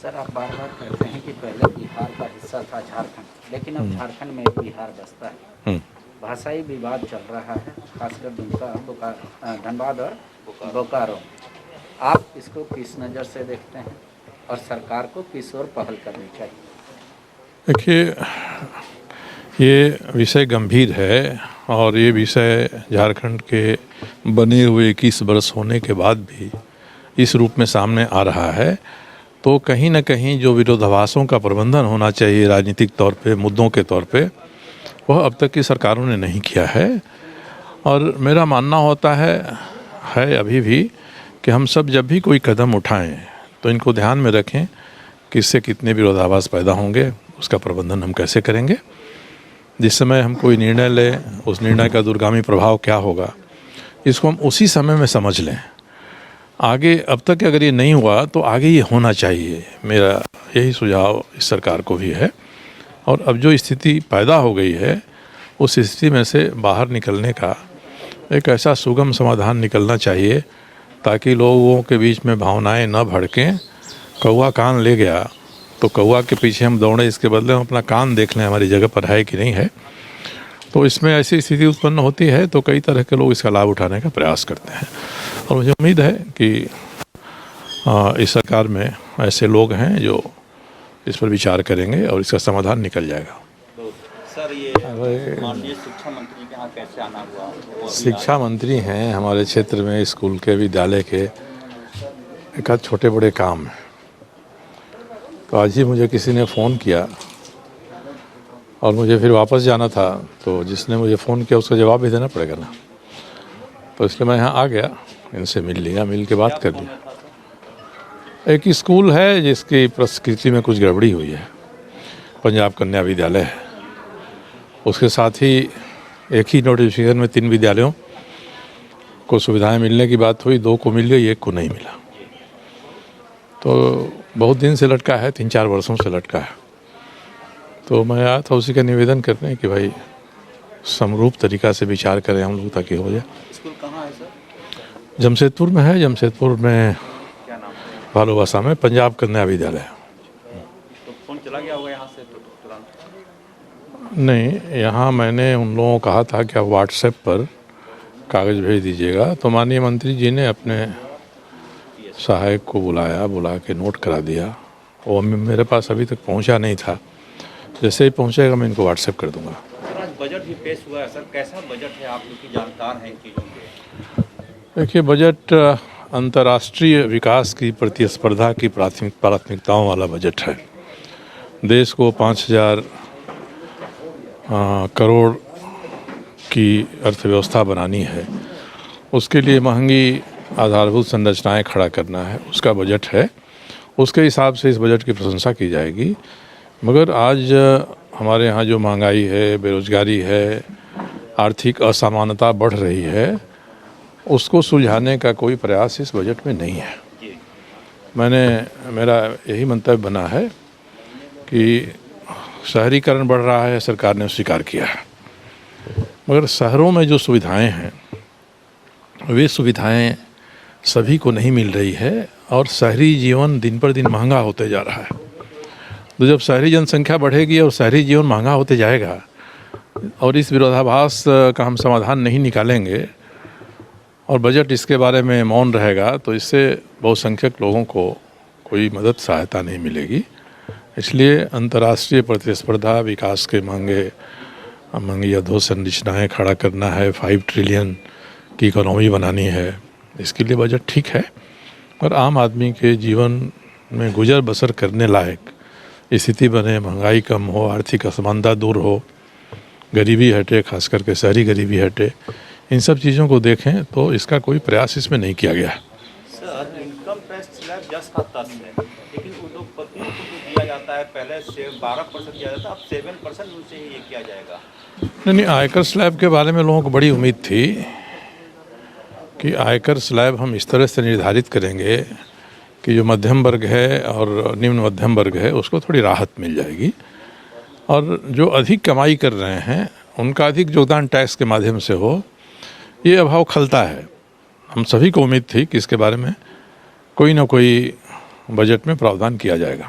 Sir, आप बार बार कहते हैं कि पहले बिहार का हिस्सा था झारखंड, लेकिन अब झारखंड में बिहार बसता है। भाषाई विवाद चल रहा है, खासकर दुमका, धनबाद और बोकारो। आप इसको किस नज़र से देखते हैं और सरकार को किस ओर पहल करनी चाहिए? देखिए, ये विषय गंभीर है और ये विषय झारखंड के बने हुए 21 वर्ष होने के बाद भी इस रूप में सामने आ रहा है। तो कहीं ना कहीं जो विरोधाभासों का प्रबंधन होना चाहिए राजनीतिक तौर पे, मुद्दों के तौर पे, वह अब तक की सरकारों ने नहीं किया है। और मेरा मानना होता है अभी भी कि हम सब जब भी कोई कदम उठाएं तो इनको ध्यान में रखें कि इससे कितने विरोधाभास पैदा होंगे, उसका प्रबंधन हम कैसे करेंगे। जिस समय हम कोई निर्णय लें उस निर्णय का दूरगामी प्रभाव क्या होगा, इसको हम उसी समय में समझ लें। आगे अब तक अगर ये नहीं हुआ तो आगे ये होना चाहिए, मेरा यही सुझाव इस सरकार को भी है। और अब जो स्थिति पैदा हो गई है उस स्थिति में से बाहर निकलने का एक ऐसा सुगम समाधान निकलना चाहिए ताकि लोगों के बीच में भावनाएं न भड़कें। कौवा कान ले गया तो कौवा के पीछे हम दौड़े, इसके बदले हम अपना कान देख लें हमारी जगह पर है कि नहीं है। तो इसमें ऐसी स्थिति उत्पन्न होती है तो कई तरह के लोग इसका लाभ उठाने का प्रयास करते हैं। और मुझे उम्मीद है कि इस सरकार में ऐसे लोग हैं जो इस पर विचार करेंगे और इसका समाधान निकल जाएगा। सर, ये माननीय शिक्षा मंत्री के यहाँ कैसे आना हुआ? शिक्षा मंत्री हैं हमारे क्षेत्र में, स्कूल के, विद्यालय के एक आध छोटे बड़े काम हैं। तो आज ही मुझे किसी ने फ़ोन किया और मुझे फिर वापस जाना था, तो जिसने मुझे फ़ोन किया उसका जवाब भी देना पड़ेगा ना, तो इसलिए मैं यहाँ आ गया, इनसे मिल लिया, मिल के बात कर लिया। एक स्कूल है जिसकी प्रकृति में कुछ गड़बड़ी हुई है, पंजाब कन्या विद्यालय है। उसके साथ ही एक ही नोटिफिकेशन में 3 विद्यालयों को सुविधाएं मिलने की बात हुई, 2 को मिल गई, 1 को नहीं मिला। तो बहुत दिन से लटका है, 3-4 वर्षों से लटका है। तो मैं आया था उसी का निवेदन करने कि भाई समरूप तरीका से विचार करें हम लोग ताकि हो जाए। स्कूल कहाँ है सर? जमशेदपुर में है, जमशेदपुर में क्या नाम है? भालूवासा में पंजाब कन्या विद्यालय। तो फोन चला गया होगा यहाँ से तो तुरंत? नहीं, यहाँ मैंने उन लोगों को कहा था कि आप व्हाट्सएप पर कागज़ भेज दीजिएगा, तो माननीय मंत्री जी ने अपने सहायक को बुला के नोट करा दिया। वो मेरे पास अभी तक पहुँचा नहीं था, जैसे ही पहुँचेगा मैं इनको व्हाट्सएप कर दूँगा। सर, आज बजट भी पेश हुआ है सर, कैसा बजट है? आप लोग की जानकार हैं इन चीज़ों के। देखिए, बजट अंतर्राष्ट्रीय विकास की प्रतिस्पर्धा की प्राथमिकताओं वाला बजट है। देश को 5,000 करोड़ की अर्थव्यवस्था बनानी है, उसके लिए महंगी आधारभूत संरचनाएं खड़ा करना है, उसका बजट है। उसके हिसाब से इस बजट की प्रशंसा की जाएगी। मगर आज हमारे यहाँ जो महंगाई है, बेरोजगारी है, आर्थिक असमानता बढ़ रही है, उसको सुलझाने का कोई प्रयास इस बजट में नहीं है। मेरा यही मंतव्य बना है कि शहरीकरण बढ़ रहा है, सरकार ने स्वीकार किया है, मगर शहरों में जो सुविधाएं हैं वे सुविधाएं सभी को नहीं मिल रही है और शहरी जीवन दिन पर दिन महंगा होते जा रहा है। तो जब शहरी जनसंख्या बढ़ेगी और शहरी जीवन महंगा होते जाएगा और इस विरोधाभास का हम समाधान नहीं निकालेंगे और बजट इसके बारे में मौन रहेगा तो इससे बहुसंख्यक लोगों को कोई मदद सहायता नहीं मिलेगी। इसलिए अंतर्राष्ट्रीय प्रतिस्पर्धा, विकास के महंगी अधोसंरचनाएं खड़ा करना है, 5 ट्रिलियन की इकोनॉमी बनानी है, इसके लिए बजट ठीक है। और आम आदमी के जीवन में गुजर बसर करने लायक स्थिति बने, महंगाई कम हो, आर्थिक असमानता दूर हो, गरीबी हटे, खास करके शहरी गरीबी हटे, इन सब चीज़ों को देखें तो इसका कोई प्रयास इसमें नहीं किया गया। सर, इनकम टैक्स स्लैब 10 का 10 है, लेकिन उद्योगपतियों को जो दिया जाता है, पहले से 12% दिया जाता है, अब 7% उनसे ही ये किया जाएगा। नहीं, आयकर स्लैब के बारे में लोगों को बड़ी उम्मीद थी कि आयकर स्लैब हम इस तरह से निर्धारित करेंगे कि जो मध्यम वर्ग है और निम्न मध्यम वर्ग है उसको थोड़ी राहत मिल जाएगी, और जो अधिक कमाई कर रहे हैं उनका अधिक योगदान टैक्स के माध्यम से हो। ये अभाव खलता है। हम सभी को उम्मीद थी कि इसके बारे में कोई ना कोई बजट में प्रावधान किया जाएगा।